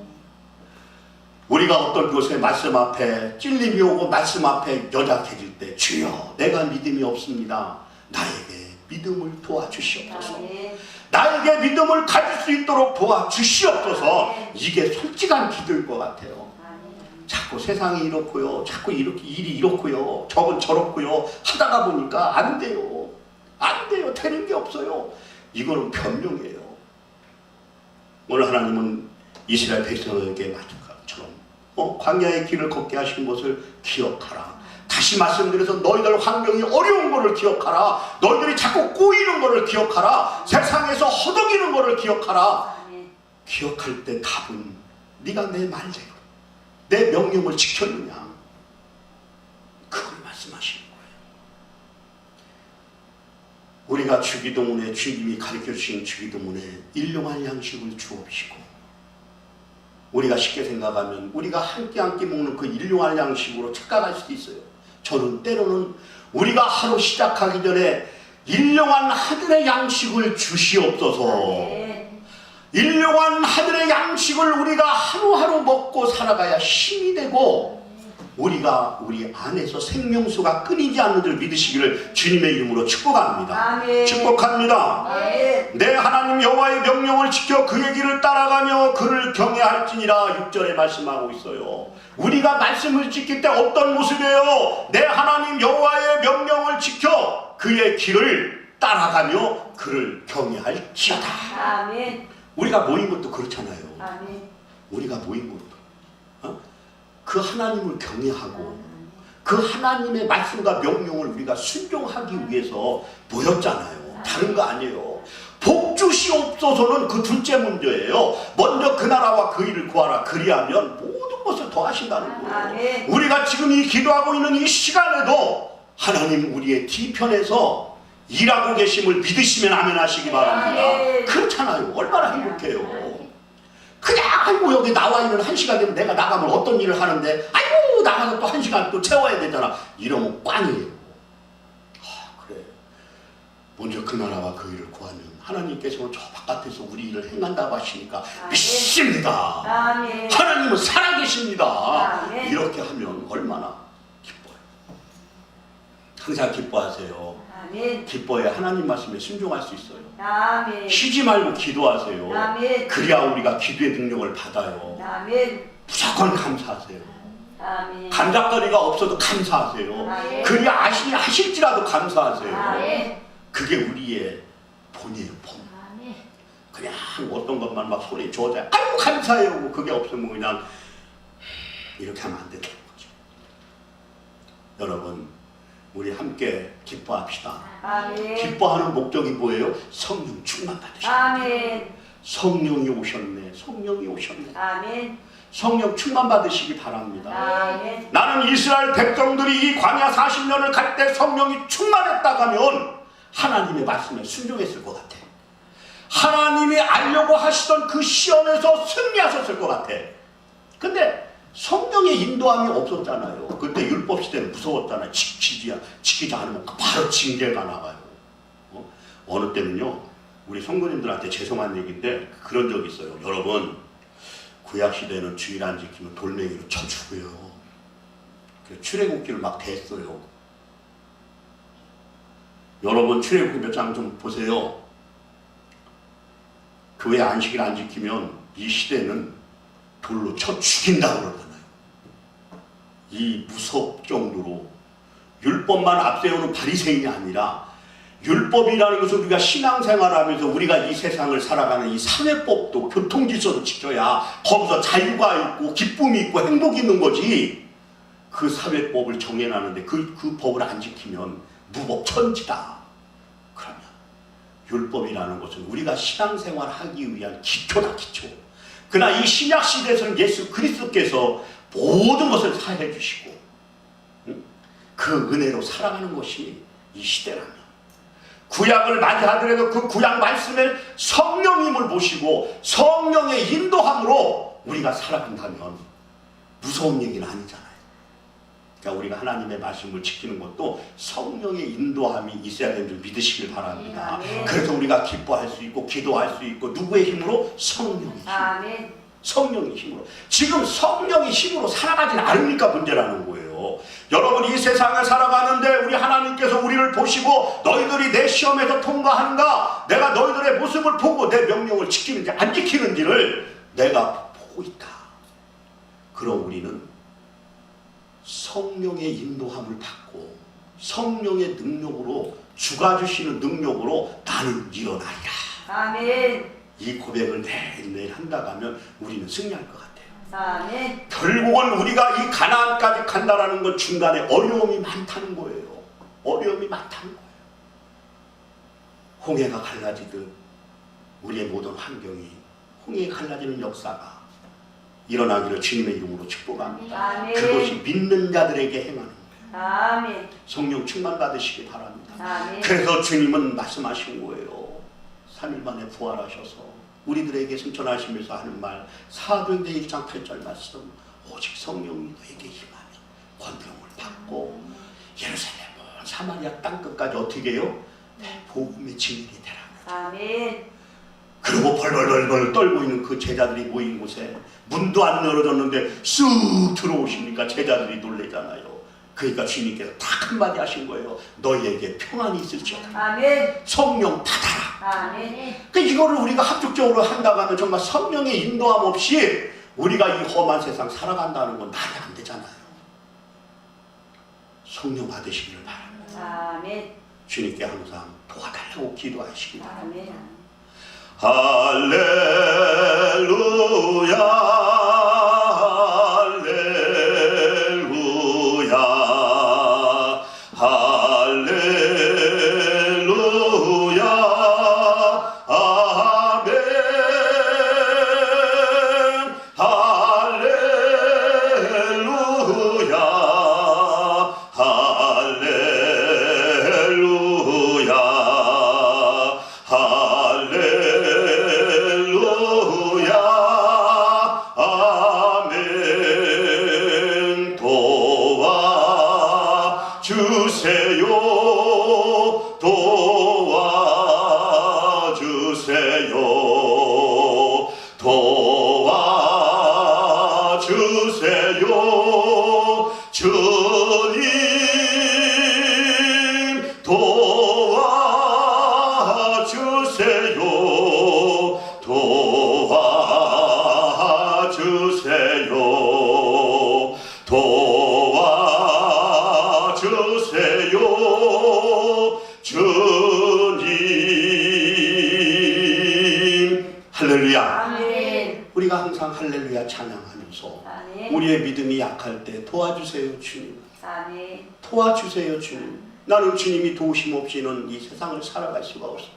우리가 어떤 곳에 말씀 앞에 찔림이 오고 말씀 앞에 연약해질 때 주여 내가 믿음이 없습니다. 나에게 믿음을 도와주시옵소서. 아멘. 나에게 믿음을 가질 수 있도록 도와주시옵소서. 이게 솔직한 기도일 것 같아요. 아멘. 자꾸 세상이 이렇고요. 자꾸 이렇게 일이 이렇고요. 저건 저렇고요. 하다가 보니까 안 돼요. 안 돼요. 되는 게 없어요. 이거는 변명이에요. 오늘 하나님은 이스라엘 백성에게 말한 것처럼 광야의 길을 걷게 하신 것을 기억하라. 다시 말씀드려서 너희들 환경이 어려운 것을 기억하라. 너희들이 자꾸 꼬이는 것을 기억하라. 세상에서 허덕이는 것을 기억하라. 아멘. 기억할 때 답은 네가 내 말대로 내 명령을 지켰느냐. 그걸 말씀하시는 거예요. 우리가 주기도문에 주님이 가르쳐주신 주기도문에 일용할 양식을 주옵시고 우리가 쉽게 생각하면 우리가 한 끼 한 끼 먹는 그 일용할 양식으로 착각할 수도 있어요. 저는 때로는 우리가 하루 시작하기 전에 일용한 하늘의 양식을 주시옵소서. 아멘. 일용한 하늘의 양식을 우리가 하루하루 먹고 살아가야 힘이 되고 우리가 우리 안에서 생명수가 끊이지 않는 줄 믿으시기를 주님의 이름으로 축복합니다. 아멘. 축복합니다. 아멘. 내 하나님 여호와의 명령을 지켜 그의 길을 따라가며 그를 경외할지니라 6절에 말씀하고 있어요. 우리가 말씀을 지킬 때 어떤 모습이에요? 내 하나님 여호와의 명령을 지켜 그의 길을 따라가며 그를 경외할지어다. 아멘. 우리가 모인 것도 그렇잖아요. 아멘. 우리가 모인 것도 그 하나님을 경외하고 그 하나님의 말씀과 명령을 우리가 순종하기 위해서 모였잖아요. 다른 거 아니에요. 복 주시옵소서는 그 둘째 문제예요. 먼저 그 나라와 그 일을 구하라. 그리하면 모든 것을 더하신다는 거예요. 아멘. 우리가 지금 이 기도하고 있는 이 시간에도 하나님 우리의 뒤편에서 일하고 계심을 믿으시면 아멘 하시기 바랍니다. 아멘. 그렇잖아요. 얼마나 행복해요. 그냥 아이고 여기 나와 있는 한 시간 되면 내가 나가면 어떤 일을 하는데 아이고 나가서 또 한 시간 또 채워야 되잖아. 이러면 꽝이에요. 그래. 먼저 그 나라와 그 일을 구하면 하나님께서는 저 바깥에서 우리 일을 행한다고 하시니까 아멘. 믿습니다. 아멘. 하나님은 살아계십니다. 아멘. 이렇게 하면 얼마나 기뻐요. 항상 기뻐하세요. 아멘. 기뻐야 하나님 말씀에 순종할 수 있어요. 아멘. 쉬지 말고 기도하세요. 아멘. 그래야 우리가 기도의 능력을 받아요. 아멘. 무조건 감사하세요. 아멘. 감작거리가 없어도 감사하세요. 아멘. 그래야 하실지라도 감사하세요. 아멘. 그게 우리의 본이에요. 본. 아멘. 그냥 어떤 것만 막 소리 줘야 아이고 감사해요. 그게 없으면 그냥 이렇게 하면 안 된다는 거죠. 여러분 우리 함께 기뻐합시다. 아멘. 기뻐하는 목적이 뭐예요? 성령 충만 받으시고 아멘. 성령이 오셨네. 성령이 오셨네. 아멘. 성령 충만 받으시기 바랍니다. 아멘. 나는 이스라엘 백성들이 이 광야 40년을 갈 때 성령이 충만했다가면 하나님의 말씀에 순종했을 것 같아. 하나님이 알려고 하시던 그 시험에서 승리하셨을 것 같아. 근데 성령의 인도함이 없었잖아요. 그때 율법 시대는 무서웠잖아요. 지키지 않으면 바로 징계가 나와요. 어느 때는요, 우리 성도님들한테 죄송한 얘기인데 그런 적이 있어요. 여러분, 구약 시대는 주일 안 지키면 돌멩이로 쳐 죽어요. 출애굽기를 막 댔어요. 여러분 출애굽기 몇 장 좀 보세요. 교회 안식일 안 지키면 이 시대는 돌로 쳐 죽인다고 그러잖아요. 이 무섭 정도로 율법만 앞세우는 바리새인이 아니라 율법이라는 것은 우리가 신앙생활하면서 우리가 이 세상을 살아가는 이 사회법도 교통질서도 지켜야 거기서 자유가 있고 기쁨이 있고 행복이 있는 거지. 그 사회법을 정해놨는데 그 법을 안 지키면 무법천지다. 그러면 율법이라는 것은 우리가 신앙생활 하기 위한 기초다, 기초. 그러나 이 신약 시대에서는 예수 그리스도께서 모든 것을 사해 주시고 그 은혜로 살아가는 것이 이 시대라면 구약을 맞이하더라도 그 구약 말씀에 성령님을 모시고 성령의 인도함으로 우리가 살아간다면 무서운 얘기는 아니잖아요. 그러니까 우리가 하나님의 말씀을 지키는 것도 성령의 인도함이 있어야 되는 줄 믿으시길 바랍니다. 아멘. 그래서 우리가 기뻐할 수 있고 기도할 수 있고 누구의 힘으로? 성령의 힘으로. 아멘. 성령의 힘으로. 지금 성령의 힘으로 살아가진 않으니까 문제라는 거예요. 여러분 이 세상을 살아가는데 우리 하나님께서 우리를 보시고 너희들이 내 시험에서 통과하는가? 내가 너희들의 모습을 보고 내 명령을 지키는지 안 지키는지를 내가 보고 있다. 그럼 우리는 성령의 인도함을 받고 성령의 능력으로 주가 주시는 능력으로 나는 일어나리라. 아멘. 이 고백을 매일매일 한다면 우리는 승리할 것 같아요. 아멘. 결국은 우리가 이 가나안까지 간다라는 건 중간에 어려움이 많다는 거예요. 어려움이 많다는 거예요. 홍해가 갈라지듯 우리의 모든 환경이 홍해가 갈라지는 역사가 일어나기를 주님의 이름으로 축복합니다. 아멘. 그것이 믿는 자들에게 행하는 거예요. 아멘. 성령 충만 받으시기 바랍니다. 아멘. 그래서 주님은 말씀하신 거예요. 3일 만에 부활하셔서 우리들에게 승천하시면서 하는 말 사도행전 1장 8절 말씀 오직 성령이 너에게 임하면 권능을 받고 예루살렘 사마리아 땅끝까지 어떻게 해요? 복음의 증인이 되라. 아멘. 그리고 벌벌벌 떨고 있는 그 제자들이 모인 곳에 문도 안 열어졌는데 쑥 들어오시니까 제자들이 놀래잖아요. 그러니까 주님께서 딱 한마디 하신 거예요. 너희에게 평안이 있을지어다. 아멘. 성령 받아라. 아멘. 그러니까 이거를 우리가 합격적으로 한다고 하면 정말 성령의 인도함 없이 우리가 이 험한 세상 살아간다는 건 말이 안 되잖아요. 성령 받으시기를 바랍니다. 아멘. 주님께 항상 도와달라고 기도하시기 바랍니다. 아멘. 할렐루야 할렐루야 할렐루야 아멘 할렐루야 할렐루야 할렐루야 아멘 도와주세요 도와주세요 도와주세요 주님 도와주세요 도와주세요 도와주세요 주님 할렐루야. 아멘. 우리가 항상 할렐루야 찬양하면서 아멘. 우리의 믿음이 약할 때 도와주세요 주님 아멘. 도와주세요, 주님. 나는 주님이 도우심 없이는 이 세상을 살아갈 수가 없어.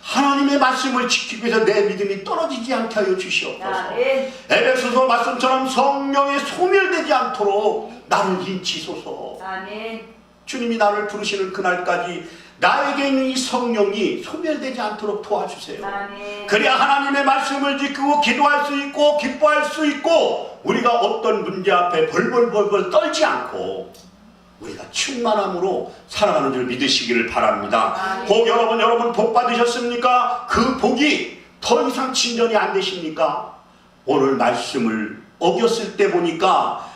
하나님의 말씀을 지키기 위해서 내 믿음이 떨어지지 않게 하여 주시옵소서. 아멘. 에베소서 말씀처럼 성령에 소멸되지 않도록 나를 인치소서. 아멘. 주님이 나를 부르시는 그날까지 나에게 있는 이 성령이 소멸되지 않도록 도와주세요. 아멘. 그래야 하나님의 말씀을 지키고 기도할 수 있고 기뻐할 수 있고 우리가 어떤 문제 앞에 벌벌벌벌 떨지 않고 우리가 충만함으로 살아가는 줄 믿으시기를 바랍니다. 아멘. 복 여러분 복 받으셨습니까? 그 복이 더 이상 진전이 안 되십니까? 오늘 말씀을 어겼을 때 보니까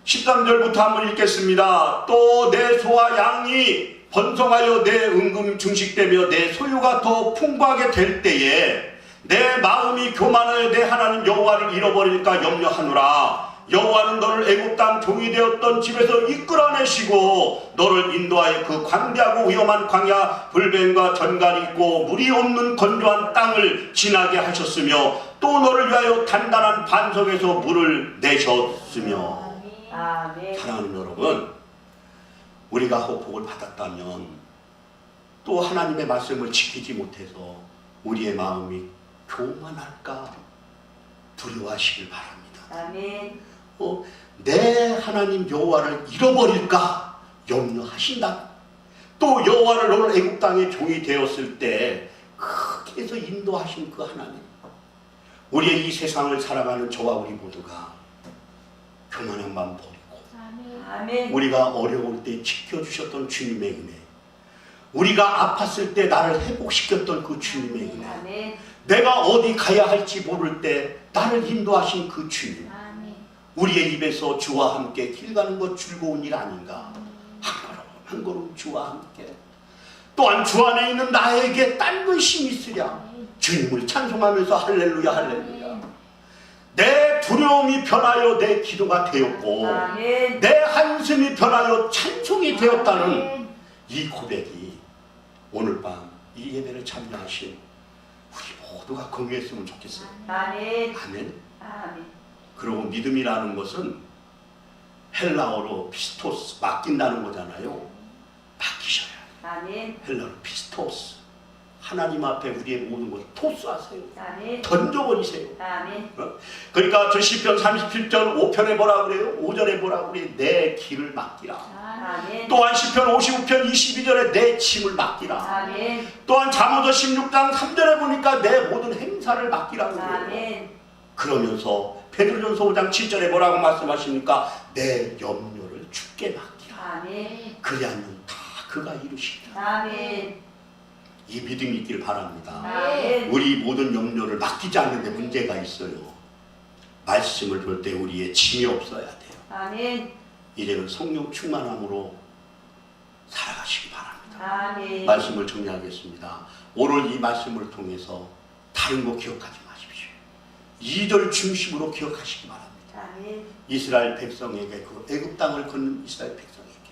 13절부터 한번 읽겠습니다. 또 내 소와 양이 번성하여 내 은금 증식되며 내 소유가 더 풍부하게 될 때에 내 마음이 교만하여 내 하나님 여호와를 잃어버릴까 염려하노라. 여호와는 너를 애굽 땅 종이 되었던 집에서 이끌어내시고 너를 인도하여 그 광대하고 위험한 광야 불뱀과 전갈이 있고 물이 없는 건조한 땅을 지나게 하셨으며 또 너를 위하여 단단한 반석에서 물을 내셨으며. 아멘. 사랑하는 여러분, 우리가 호복을 받았다면 또 하나님의 말씀을 지키지 못해서 우리의 마음이 교만할까 두려워하시길 바랍니다. 아멘. 내 하나님 여호와를 잃어버릴까 염려하신다. 또 여호와를 너를 애굽 땅의 종이 되었을 때 크게 해서 인도하신 그 하나님, 우리의 이 세상을 살아가는 저와 우리 모두가 교만한 마음 버리고 아멘. 우리가 어려울 때 지켜주셨던 주님의 은혜, 우리가 아팠을 때 나를 회복시켰던 그 주님의 은혜, 아멘. 내가 어디 가야 할지 모를 때 나를 인도하신 그 주님, 우리의 입에서 주와 함께 길 가는 것 즐거운 일 아닌가? 한 걸음 한 걸음 주와 함께. 또한 주 안에 있는 나에게 딴 근심이 있으랴. 주님을 찬송하면서 할렐루야 할렐루야. 내 두려움이 변하여 내 기도가 되었고 아멘. 내 한숨이 변하여 찬송이 되었다는 이 고백이 오늘 밤 이 예배를 참여하신 우리 모두가 공유했으면 좋겠어요. 아멘. 아멘. 아멘. 그리고 믿음이라는 것은 헬라어로 피스토스, 맡긴다는 거잖아요. 맡기셔야 해요. 아멘. 헬라어로 피스토스. 하나님 앞에 우리의 모든 것을 토스하세요. 아멘. 던져버리세요. 아멘. 그러니까 저 시편 37편 5편에 뭐라 그래요? 5절에 뭐라 그래요? 내 길을 맡기라. 아멘. 또한 시편 59편 22절에 내 짐을 맡기라. 아멘. 또한 잠언서 16장 3절에 보니까 내 모든 행사를 맡기라고 그래요. 아멘. 그러면서 베드로전서 5장 7절에 뭐라고 말씀하십니까? 내 염려를 주께 맡기라. 아멘. 그리하면 다 그가 이루시리라. 아멘. 이 믿음이 있기를 바랍니다. 아멘. 우리 모든 염려를 맡기지 않는데 문제가 있어요. 말씀을 볼 때 우리의 짐이 없어야 돼요. 아멘. 이제는 성령 충만함으로 살아가시기 바랍니다. 아멘. 말씀을 정리하겠습니다. 오늘 이 말씀을 통해서 다른 거 기억하지 마십시오. 2절 중심으로 기억하시기 바랍니다. 아멘. 이스라엘 백성에게, 그 애굽 땅을 걷는 이스라엘 백성에게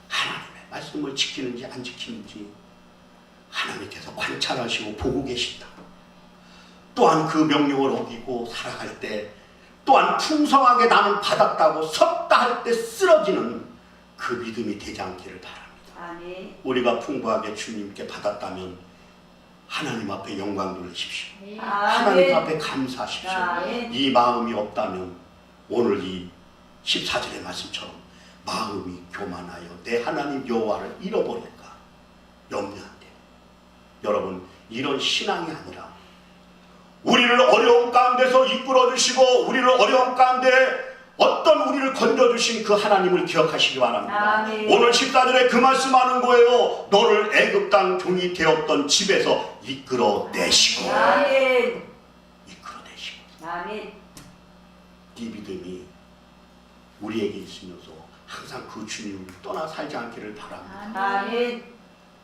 하나님의 말씀을 지키는지 안 지키는지 하나님께서 관찰하시고 보고 계신다. 또한 그 명령을 어기고 살아갈 때 또한 풍성하게 나는 받았다고 섰다 할 때 쓰러지는 그 믿음이 되지 않기를 바랍니다. 아멘. 우리가 풍부하게 주님께 받았다면 하나님 앞에 영광 돌리십시오. 하나님 아멘. 앞에 감사하십시오. 아멘. 이 마음이 없다면 오늘 이 14절의 말씀처럼 마음이 교만하여 내 하나님 여호와를 잃어버릴까 염려한대요. 여러분, 이런 신앙이 아니라 우리를 어려움 가운데서 이끌어주시고 우리를 어려움 가운데 어떤 우리를 건져주신 그 하나님을 기억하시기 바랍니다. 아멘. 오늘 14절에 그 말씀하는 거예요. 너를 애굽 땅 종이 되었던 집에서 이끌어내시고 아멘. 이끌어내시고. 아멘. 이 믿음이 우리에게 있으면서 항상 그 주님을 떠나 살지 않기를 바랍니다. 아멘.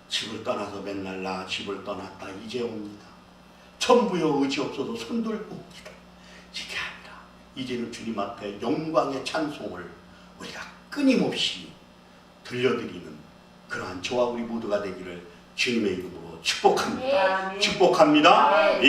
집을 떠나서 맨날 나 집을 떠났다 이제 옵니다. 천부여 의지 없어도 손들고 옵니다. 이게 아니라 이제는 주님 앞에 영광의 찬송을 우리가 끊임없이 들려드리는 그러한 저와 우리 모두가 되기를 주님의 이름으로 축복합니다. 아멘. 축복합니다. 아멘.